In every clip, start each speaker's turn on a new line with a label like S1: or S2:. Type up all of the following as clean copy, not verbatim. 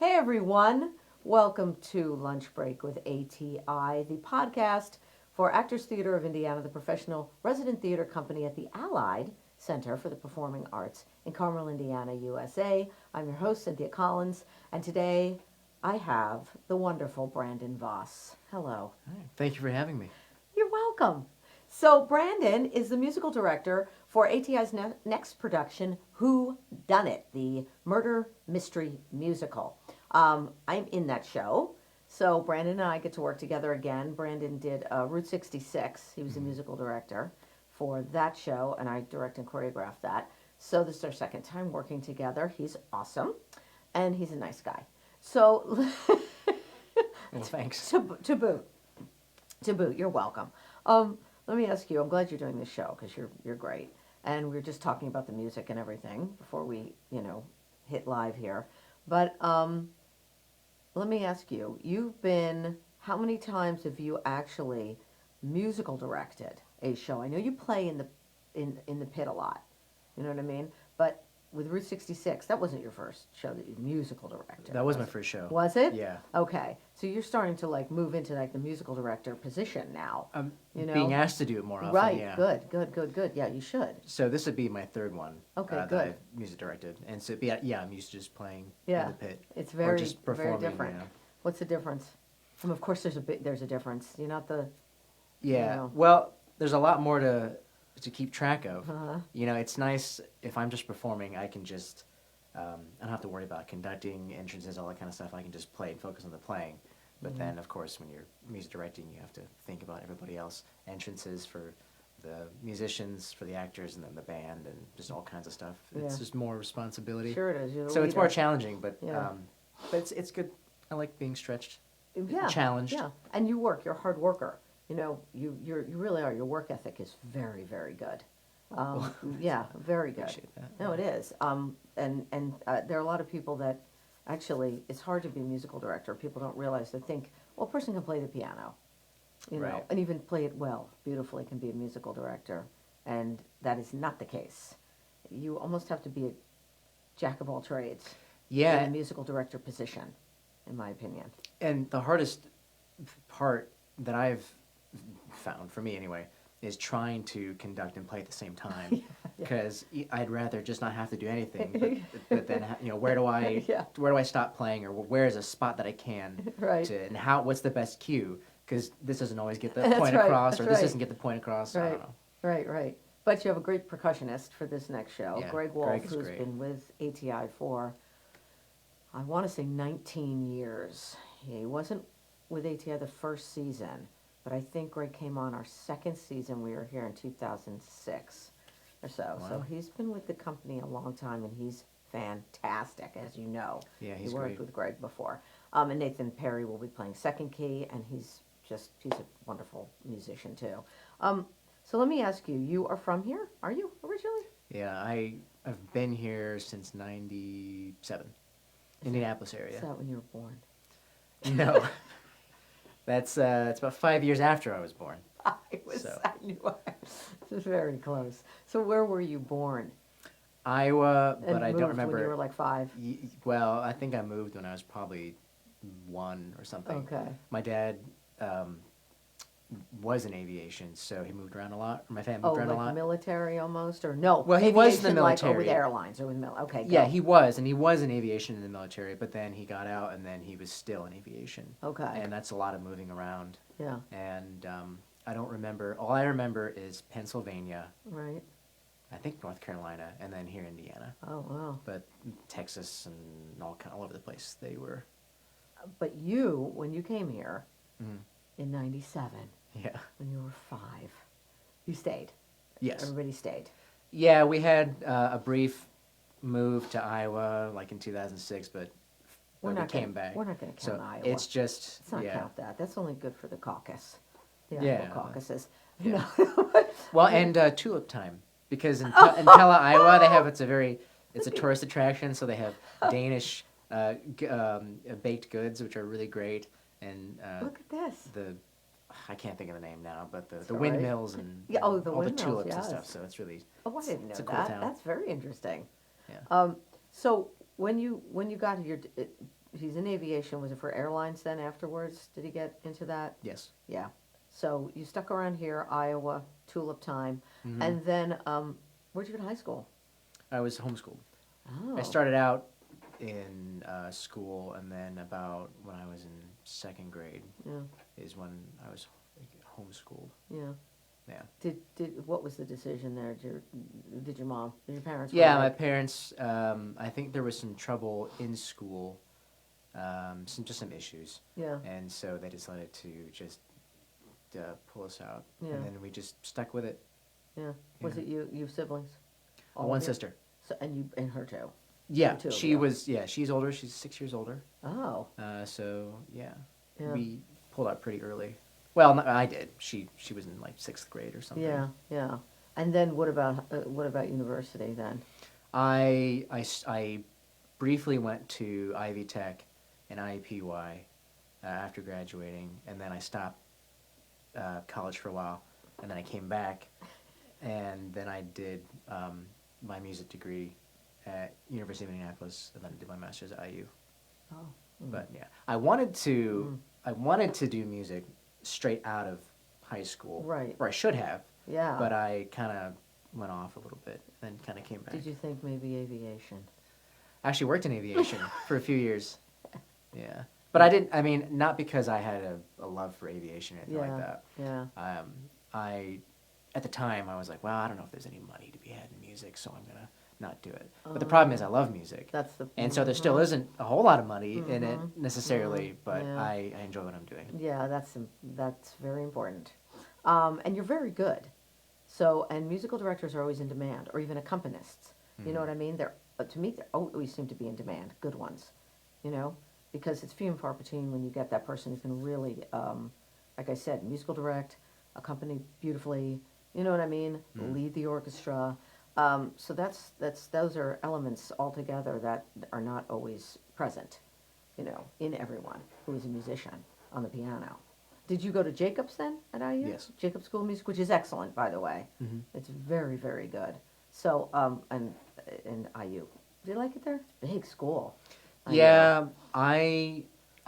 S1: Hey everyone, welcome to Lunch Break with ATI, the podcast for Actors Theater of Indiana, the professional resident theater company at the Allied Center for the Performing Arts in Carmel, Indiana, USA. I'm your host, Cynthia Collins, and today I have the wonderful Brandon Voss. Hello.
S2: Hi, thank you for having me.
S1: You're welcome. So Brandon is the musical director for ATI's next production, Who Done It, the murder mystery musical. I'm in that show, so Brandon and I get to work together again. Brandon did Route 66. He was the musical director for that show, and I direct and choreographed that. So this is our second time working together. He's awesome, and he's a nice guy. So
S2: Well, thanks.
S1: to boot, you're welcome. Let me ask you. I'm glad you're doing this show because you're great. And we were just talking about the music and everything before we hit live here. But let me ask you. How many times have you actually musical directed a show? I know you play in the pit a lot. You know what I mean? But with Route 66, that wasn't your first show that you musical directed.
S2: That was my first show.
S1: Was it?
S2: Yeah.
S1: Okay. So you're starting to move into the musical director position now.
S2: Being asked to do it more often.
S1: Right.
S2: Yeah.
S1: Good. Yeah, you should.
S2: So this would be my third one.
S1: Okay,
S2: that
S1: good.
S2: I've music directed, and so I'm used to just playing
S1: Yeah.
S2: in the pit.
S1: It's
S2: or
S1: very
S2: just performing,
S1: very different. What's the difference? Of course, there's a difference. You're not the.
S2: Yeah. Well, there's a lot more to keep track of.
S1: Uh-huh.
S2: It's nice if I'm just performing. I can just I don't have to worry about conducting, entrances, all that kind of stuff. I can just play and focus on the playing. But then, of course, when you're music directing, you have to think about everybody else. Entrances for the musicians, for the actors, and then the band, and just all kinds of stuff. It's just more responsibility.
S1: Sure it is. You're the
S2: So it's more
S1: leader.
S2: challenging, but
S1: Yeah.
S2: it's good. I like being stretched,
S1: Yeah.
S2: challenged.
S1: Yeah, and you work. You're a hard worker. You really are. Your work ethic is very, very good. Yeah, very good.
S2: Appreciate that.
S1: No, it is. And there are a lot of people that actually it's hard to be a musical director. People don't realize. They think, well, a person can play the piano,
S2: Right.
S1: and even play it well, beautifully, can be a musical director, and that is not the case. You almost have to be a jack of all trades
S2: Yeah.
S1: in a musical director position, in my opinion.
S2: And the hardest part that I've found, for me anyway, is trying to conduct and play at the same time. Because I'd rather just not have to do anything. But then, where do I
S1: Yeah.
S2: where do I stop playing, or where is a spot that I can
S1: Right.
S2: and what's the best cue? Because this doesn't always get the
S1: That's
S2: point
S1: right,
S2: across, or
S1: that's
S2: this
S1: right.
S2: doesn't get the point across. I don't know.
S1: Right. But you have a great percussionist for this next show,
S2: Yeah,
S1: Greg Wolf,
S2: Greg is
S1: who's
S2: great.
S1: been with ATI for, I want to say 19 years. He wasn't with ATI the first season, but I think Greg came on our second season. We were here in 2006 or so. So
S2: Wow.
S1: he's been with the company a long time, and he's fantastic, as you know.
S2: Yeah, he's
S1: You worked
S2: great.
S1: with Greg before. And Nathan Perry will be playing second key, and he's a wonderful musician too. So let me ask you, you are from here? Are you originally?
S2: Yeah, I've been here since '97, Indianapolis area.
S1: Is that when you were born?
S2: No, that's it's about 5 years after I was born.
S1: I
S2: So.
S1: knew it was very close. So where were you born?
S2: Iowa,
S1: And
S2: but I
S1: moved
S2: don't remember.
S1: when you were like 5?
S2: Well, I think I moved when I was probably 1 or something.
S1: Okay.
S2: My dad was in aviation, so he moved around a lot. My family
S1: Oh,
S2: moved around
S1: like
S2: a lot.
S1: military almost, or no?
S2: Well, he was in the
S1: aviation, like, or with
S2: military.
S1: airlines or with okay.
S2: Yeah,
S1: go.
S2: he was in aviation in the military, but then he got out, and then he was still in aviation.
S1: Okay.
S2: And that's a lot of moving around.
S1: Yeah.
S2: And I don't remember. All I remember is Pennsylvania,
S1: Right.
S2: I think North Carolina, and then here Indiana.
S1: Oh wow.
S2: But Texas and all over the place they were.
S1: But you, when you came here
S2: Mhm.
S1: in '97,
S2: Yeah.
S1: when you were 5, you stayed.
S2: Yes.
S1: Everybody stayed.
S2: Yeah, we had a brief move to Iowa, like in 2006, but we came back.
S1: We're not going to count
S2: So
S1: Iowa.
S2: it's just
S1: Let's not
S2: yeah.
S1: count that. That's only good for the caucus. The
S2: Yeah.
S1: Iowa caucuses.
S2: Yeah.
S1: No.
S2: Well, and tulip time, because in Pella, Iowa, they have it's a tourist attraction, so they have Danish baked goods, which are really great, and
S1: Look at this.
S2: I can't think of the name now, but the
S1: all right.
S2: windmills and
S1: Yeah, oh, the
S2: all
S1: windmills,
S2: the tulips
S1: yes.
S2: and stuff. So it's really
S1: Oh, I didn't know
S2: it's a cool
S1: that.
S2: town.
S1: That's very interesting.
S2: Yeah.
S1: So when you got here, he's in aviation. Was it for airlines then afterwards? Did he get into that?
S2: Yes.
S1: Yeah. So you stuck around here, Iowa, tulip time,
S2: Hmm.
S1: and then where'd you go to high school?
S2: I was homeschooled.
S1: Oh.
S2: I started out in school, and then about when I was in second grade
S1: Yeah.
S2: is when I was homeschooled.
S1: Yeah.
S2: Yeah.
S1: Did what was the decision there? Did your mom, did your parents?
S2: Yeah,
S1: were
S2: my
S1: like,
S2: parents. I think there was some trouble in school, some issues,
S1: yeah,
S2: and so they decided to just pull us out,
S1: Yeah.
S2: and then we just stuck with it.
S1: yeah. Was
S2: Yeah.
S1: it you have siblings? All
S2: One
S1: of you?
S2: sister.
S1: So and her too.
S2: Yeah,
S1: The two of
S2: she
S1: you.
S2: was. Yeah, she's older. She's 6 years older.
S1: Oh.
S2: So yeah,
S1: Yeah.
S2: we pulled out pretty early. Well, I did. She was in like sixth grade or something.
S1: Yeah, yeah. And then what about university then?
S2: I briefly went to Ivy Tech and IUPUI after graduating, and then I stopped college for a while, and then I came back, and then I did my music degree at University of Indianapolis, and then did my master's at IU.
S1: Oh.
S2: But yeah, I wanted to do music straight out of high school,
S1: Right.
S2: or I should have,
S1: Yeah.
S2: but I kind of went off a little bit, then kind of came back.
S1: Did you think maybe aviation?
S2: I actually worked in aviation for a few years. Yeah. But I didn't, I mean, not because I had a love for aviation or anything like that.
S1: Yeah.
S2: At the time, I was like, well, I don't know if there's any money to be had in music, so I'm going to not do it. But the problem is I love music.
S1: That's the.
S2: And so there still isn't a whole lot of money in it
S1: Mhm.
S2: necessarily, but
S1: Yeah.
S2: I enjoy what I'm doing.
S1: Yeah, that's very important. And you're very good. So, and musical directors are always in demand, or even accompanists. You know
S2: Mhm.
S1: what I mean? To me, they always seem to be in demand. Good ones, you know, because it's few and far between when you get that person who can really, like I said, musical direct, accompany beautifully. You know what I mean?
S2: Mhm.
S1: Lead the orchestra. So those are elements altogether that are not always present, you know, in everyone who is a musician on the piano. Did you go to Jacobs then at IU?
S2: Yes.
S1: Jacobs School of Music, which is excellent, by the way.
S2: Mhm.
S1: It's very, very good. So, and IU, do you like it there? It's a big school. IU.
S2: Yeah, I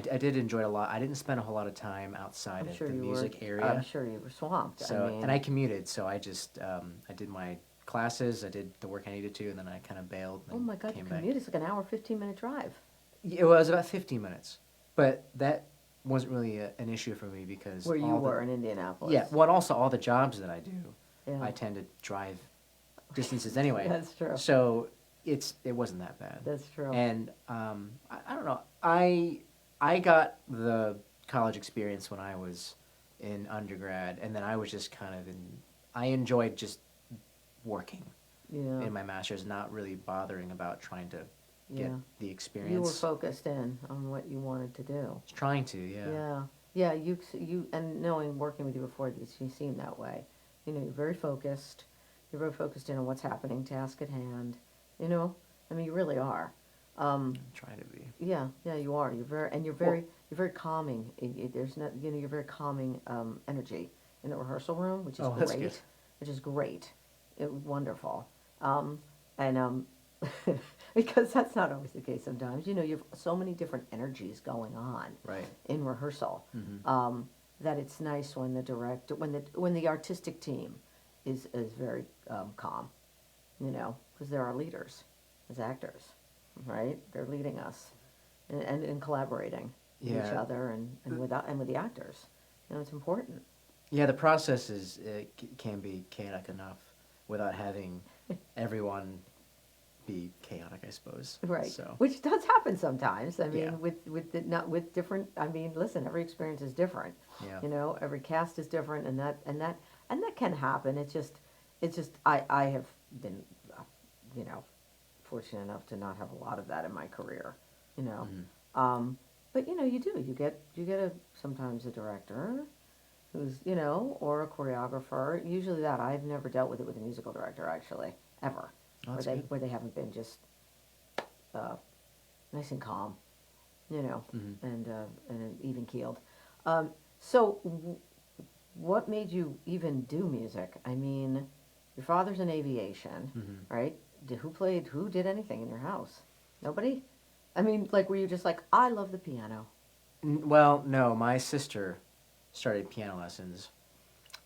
S2: did enjoy it a lot. I didn't spend a whole lot of time outside
S1: I'm
S2: of
S1: sure
S2: the
S1: you
S2: music
S1: were.
S2: area.
S1: I'm sure you were swamped.
S2: So,
S1: I mean,
S2: and I commuted, so I just I did my classes, I did the work I needed to, and then I kind of bailed and
S1: oh my God,
S2: came
S1: your
S2: back.
S1: commute is like an hour, 15-minute drive.
S2: It was about 15 minutes, but that wasn't really an issue for me because
S1: Where you
S2: all the-
S1: were in Indianapolis.
S2: Yeah, well, and also all the jobs that I do,
S1: Yeah.
S2: I tend to drive distances anyway.
S1: That's true.
S2: So it wasn't that bad.
S1: That's true.
S2: And I don't know. I got the college experience when I was in undergrad, and then I was just kind of in. I enjoyed just working
S1: Yeah.
S2: in my master's, not really bothering about trying to get
S1: Yeah.
S2: the experience.
S1: You were focused in on what you wanted to do.
S2: Trying to, yeah.
S1: Yeah. Yeah, you and knowing working with you before this, you seem that way. You know, you're very focused. You're very focused in on what's happening, task at hand. You know, I mean, you really are.
S2: Try to be.
S1: Yeah, yeah, you are. You're very calming. There's not, you know, you're very calming energy in the rehearsal room, which is
S2: Oh, that's
S1: great.
S2: good.
S1: Which is great. Wonderful. And because that's not always the case sometimes. You know, you have so many different energies going on
S2: Right.
S1: in rehearsal.
S2: Mhm.
S1: That it's nice when when the artistic team is very calm, you know, because they're our leaders as actors, right? They're leading us and collaborating with each
S2: Yeah.
S1: other and with the actors. You know, it's important.
S2: Yeah, the process can be chaotic enough without having everyone be chaotic, I suppose.
S1: Right.
S2: So.
S1: Which does happen sometimes. I mean,
S2: Yeah.
S1: not with different. I mean, listen, every experience is different.
S2: Yeah.
S1: You know, every cast is different, and that can happen. It's just I have been, you know, fortunate enough to not have a lot of that in my career. You know,
S2: Mhm.
S1: but you know, you do. You get sometimes a director who's, you know, or a choreographer. Usually that I've never dealt with it with a musical director actually ever.
S2: Oh, that's good.
S1: Where they haven't been just nice and calm, you know,
S2: Mhm.
S1: and even keeled. So, what made you even do music? I mean, your father's in aviation,
S2: Mhm.
S1: right? Who did anything in your house? Nobody. I mean, like, were you just like, I love the piano?
S2: Well, no, my sister started piano lessons,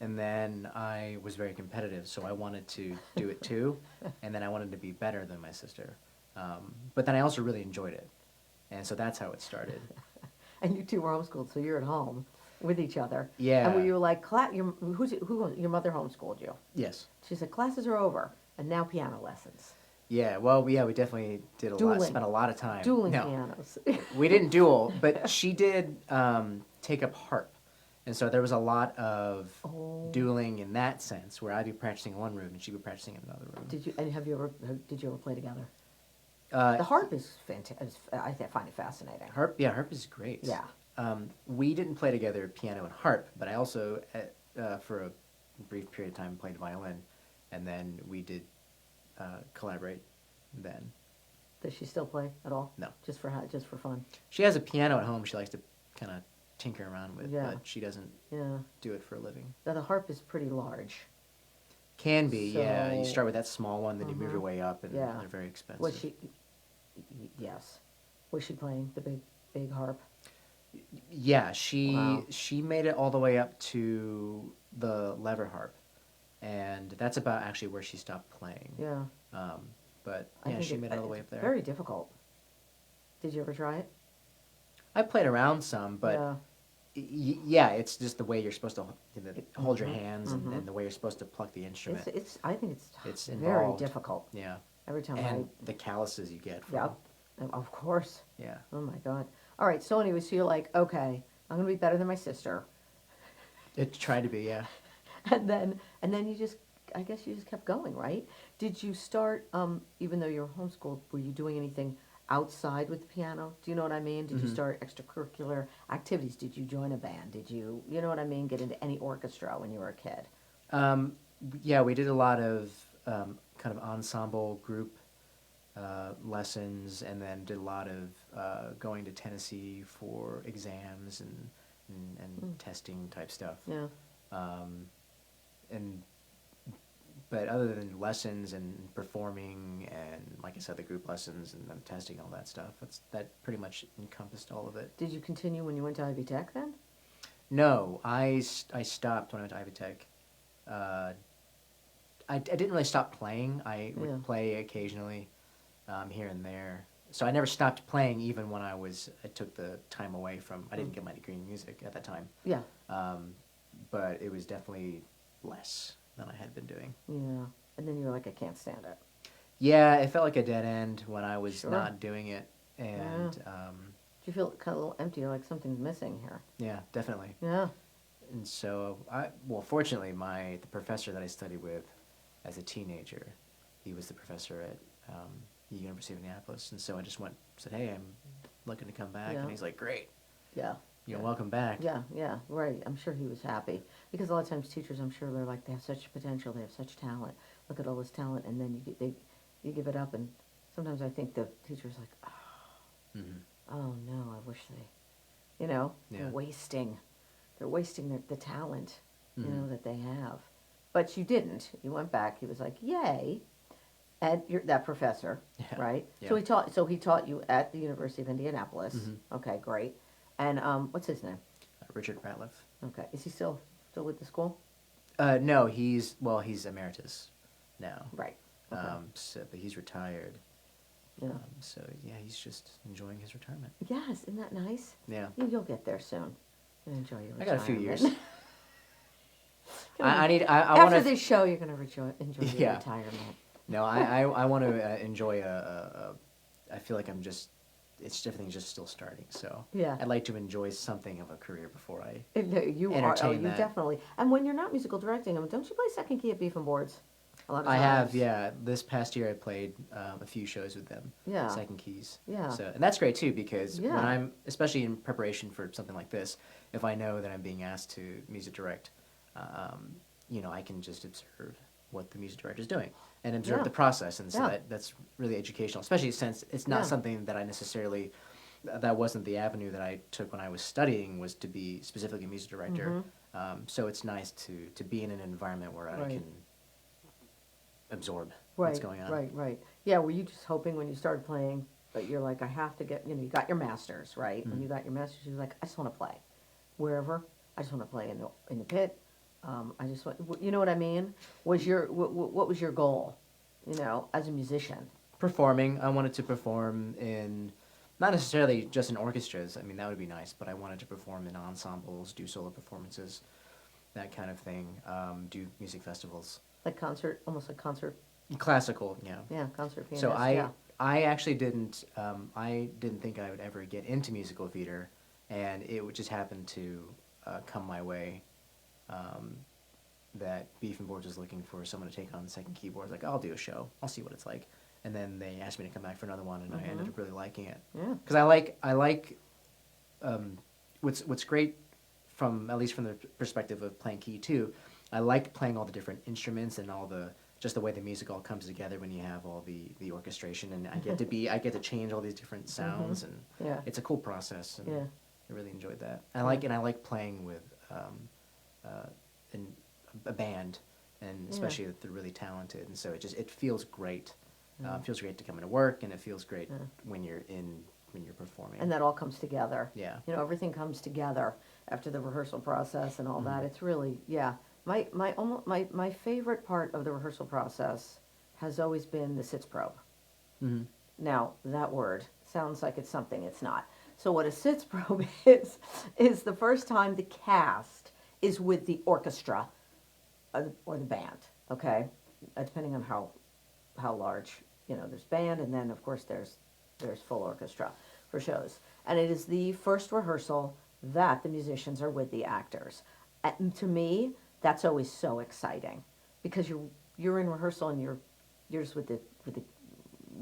S2: and then I was very competitive, so I wanted to do it too, and then I wanted to be better than my sister. But then I also really enjoyed it, and so that's how it started.
S1: And you two were homeschooled, so you're at home with each other. And were
S2: Yeah.
S1: you like, your mother homeschooled you?
S2: Yes.
S1: She said, classes are over, and now piano lessons.
S2: Yeah. Well, yeah, we definitely did a lot.
S1: Dueling.
S2: Spent a lot of time.
S1: Dueling
S2: No,
S1: pianos.
S2: we didn't duel, but she did take up harp, and so there was a lot of
S1: Oh.
S2: dueling in that sense, where I'd be practicing in one room and she'd be practicing in another room.
S1: Did you ever play together?
S2: Uh,
S1: The harp is fantastic. Find it fascinating.
S2: Harp, yeah, harp is great.
S1: Yeah.
S2: We didn't play together piano and harp, but I also, for a brief period of time, played violin, and then we did collaborate. Then
S1: Does she still play at all?
S2: no,
S1: Just for fun.
S2: she has a piano at home. She likes to kind of tinker around with,
S1: Yeah.
S2: but she doesn't
S1: Yeah.
S2: do it for a living.
S1: Now the harp is pretty large.
S2: Can be, yeah. You
S1: So-
S2: start with that small one, then you move your way up, and
S1: Yeah.
S2: they're very expensive.
S1: Was she? Yes. Was she playing the big harp?
S2: Yeah,
S1: Wow.
S2: she made it all the way up to the lever harp, and that's about actually where she stopped playing.
S1: Yeah.
S2: But
S1: I
S2: yeah,
S1: think
S2: she made it all the way up there.
S1: Very difficult. Did you ever try it?
S2: I played around some, but
S1: Yeah.
S2: yeah, it's just the way you're supposed to hold your
S1: Mhm,
S2: hands
S1: mhm.
S2: and the way you're supposed to pluck the instrument.
S1: It's. I think it's.
S2: It's
S1: very
S2: involved.
S1: difficult.
S2: Yeah,
S1: Every time
S2: and the calluses you get from.
S1: Yep. Of course.
S2: Yeah.
S1: Oh my God. All right. So anyway, so you're like, okay, I'm gonna be better than my sister,
S2: It tried to be, yeah.
S1: and then you just, I guess you just kept going, right? Did you start, even though you were homeschooled, were you doing anything outside with the piano? Do you know what I mean? Did you
S2: Mhm.
S1: start extracurricular activities? Did you join a band? Did you know what I mean? Get into any orchestra when you were a kid?
S2: Yeah, we did a lot of kind of ensemble group lessons, and then did a lot of going to Tennessee for exams and testing type stuff.
S1: Yeah.
S2: And but other than lessons and performing and like I said, the group lessons and then testing all that stuff, that pretty much encompassed all of it.
S1: Did you continue when you went to Ivy Tech then?
S2: No, I stopped when I went to Ivy Tech. I didn't really stop playing. I would
S1: Yeah.
S2: play occasionally, here and there. So I never stopped playing even when I took the time away from, I didn't get my degree in music at that time.
S1: Yeah.
S2: But it was definitely less than I had been doing.
S1: Yeah. And then you were like, I can't stand it.
S2: Yeah, it felt like a dead end when I was
S1: Sure.
S2: not doing it. And
S1: Do you feel kind of a little empty, or like something's missing here?
S2: yeah, definitely.
S1: Yeah.
S2: And so fortunately, the professor that I studied with as a teenager, he was the professor at the University of Indianapolis, and so I just said, hey, I'm looking to come back,
S1: Yeah.
S2: and he's like, great,
S1: Yeah.
S2: you're
S1: Yeah.
S2: welcome back.
S1: Yeah, yeah, right. I'm sure he was happy because a lot of times teachers, I'm sure they're like, they have such potential, they have such talent. Look at all this talent, and then you give it up, and sometimes I think the teacher's like,
S2: Mhm.
S1: oh no, I wish they,
S2: Yeah.
S1: they're wasting the talent,
S2: Mhm.
S1: that they have. But you didn't. You went back. He was like, yay, and you're that professor,
S2: Yeah.
S1: right?
S2: Yeah.
S1: So he taught you at the University of Indianapolis.
S2: Mhm.
S1: Okay, great. And what's his name?
S2: Richard Ratliff.
S1: Okay, is he still with the school?
S2: No, he's emeritus now.
S1: Right. Okay.
S2: But he's retired.
S1: Yeah.
S2: So yeah, he's just enjoying his retirement.
S1: Yes, isn't that nice?
S2: Yeah.
S1: You'll get there soon. And enjoy your retirement.
S2: I got a few years.
S1: Gonna
S2: I
S1: be-
S2: need. I
S1: After
S2: want to.
S1: this show, you're going to enjoy your
S2: Yeah.
S1: retirement.
S2: No, I want to enjoy I feel like everything's just still starting. So
S1: Yeah.
S2: I'd like to enjoy something of a career before I.
S1: You are. Oh,
S2: Entertain
S1: you
S2: that.
S1: definitely. And when you're not musical directing them, don't you play second key at Beef and Boards? A lot of
S2: I have,
S1: times.
S2: yeah. This past year, I played a few shows with them.
S1: Yeah.
S2: Second keys.
S1: Yeah.
S2: So, and that's great too because
S1: Yeah.
S2: when I'm, especially in preparation for something like this, if I know that I'm being asked to music direct, I can just observe what the music director is doing and observe
S1: Yeah.
S2: the process, and so
S1: Yeah.
S2: that's really educational. Especially since it's not
S1: Yeah.
S2: something that I necessarily, that wasn't the avenue that I took when I was studying, was to be specifically a music director. So it's nice to be in an environment where I
S1: Right.
S2: can absorb
S1: Right.
S2: what's going on.
S1: Right. Right. Yeah. Were you just hoping when you started playing but you're like, I have to get, you got your master's, right? When
S2: Mhm.
S1: you got your master's, you're like, I just want to play wherever. I just want to play in the pit. I just want, you know what I mean? What was your goal, as a musician?
S2: Performing. I wanted to perform in, not necessarily just in orchestras. I mean, that would be nice, but I wanted to perform in ensembles, do solo performances, that kind of thing. Do music festivals.
S1: Like concert, almost like concert,
S2: Classical,
S1: yeah, concert pianist,
S2: So
S1: yeah.
S2: I actually I didn't think I would ever get into musical theater, and it would just happen to come my way. Um, that Beef and Boards was looking for someone to take on the second keyboard. Like, I'll do a show. I'll see what it's like. And then they asked me to come back for another one, and I ended up really liking it.
S1: Yeah.
S2: Because I like what's great from, at least from the perspective of playing key too. I like playing all the different instruments and all the just the way the music all comes together when you have all the orchestration, and I get to change all these different sounds, and
S1: Yeah.
S2: it's a cool process. And
S1: Yeah.
S2: I really enjoyed that. I like playing with in a band, and especially if they're really talented, and so it feels great. It feels great to come into work, and it feels great when you're performing.
S1: And that all comes together.
S2: Yeah.
S1: Everything comes together after the rehearsal process and all that. It's really, yeah. My favorite part of the rehearsal process has always been the sitz probe.
S2: Mm-hmm.
S1: Now, that word sounds like it's something it's not. So what a sitz probe is the first time the cast is with the orchestra or the band, okay? Depending on how large, there's band, and then, of course, there's full orchestra for shows. And it is the first rehearsal that the musicians are with the actors. And to me, that's always so exciting, because you're in rehearsal and you're just with the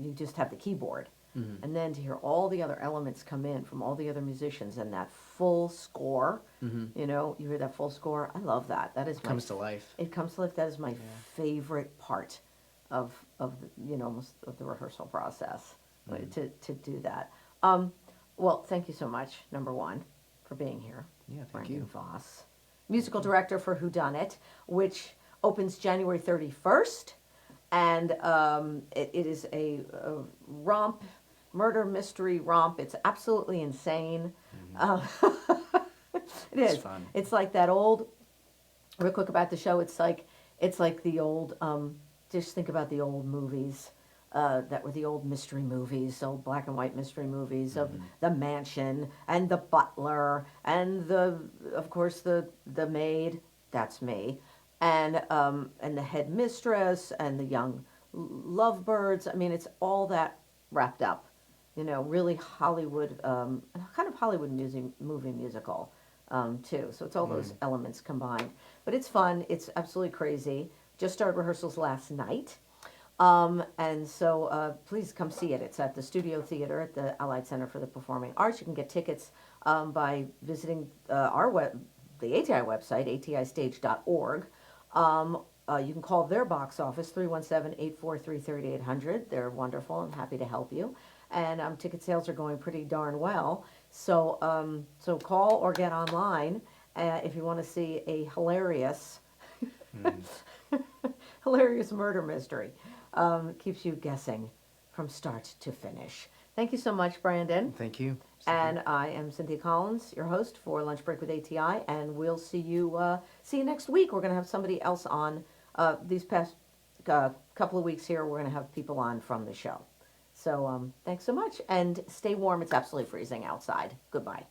S1: you just have the keyboard.
S2: Mm-hmm.
S1: And then to hear all the other elements come in from all the other musicians and that full score,
S2: Mm-hmm.
S1: you hear that full score. I love that. That is
S2: Comes to life.
S1: It comes to life. That is my favorite part of almost of the rehearsal process, to do that. Well, thank you so much, number one, for being here.
S2: Yeah, thank
S1: Brandon
S2: you.
S1: Voss, musical director for Whodunit, which opens January 31st, and it is a romp, murder mystery romp. It's absolutely insane. It is.
S2: It's fun.
S1: It's like that old. Real quick about the show. It's like the old. Just think about the old movies. That were the old mystery movies, old black and white mystery movies of the mansion and the butler and of course the maid. That's me, and the headmistress and the young lovebirds. I mean, it's all that wrapped up. Really Hollywood, kind of Hollywood movie musical, too. So it's all those elements combined. But it's fun. It's absolutely crazy. Just started rehearsals last night. And so please come see it. It's at the Studio Theater at the Allied Center for the Performing Arts. You can get tickets by visiting the ATI website, atistage.org. You can call their box office, 317-843-3800. They're wonderful and happy to help you. And ticket sales are going pretty darn well. So so call or get online if you want to see a hilarious hilarious murder mystery. Keeps you guessing from start to finish. Thank you so much, Brandon.
S2: Thank you.
S1: And I am Cynthia Collins, your host for Lunch Break with ATI, and we'll see you next week. We're going to have somebody else on. These past couple of weeks here, we're going to have people on from the show. So thanks so much, and stay warm. It's absolutely freezing outside. Goodbye.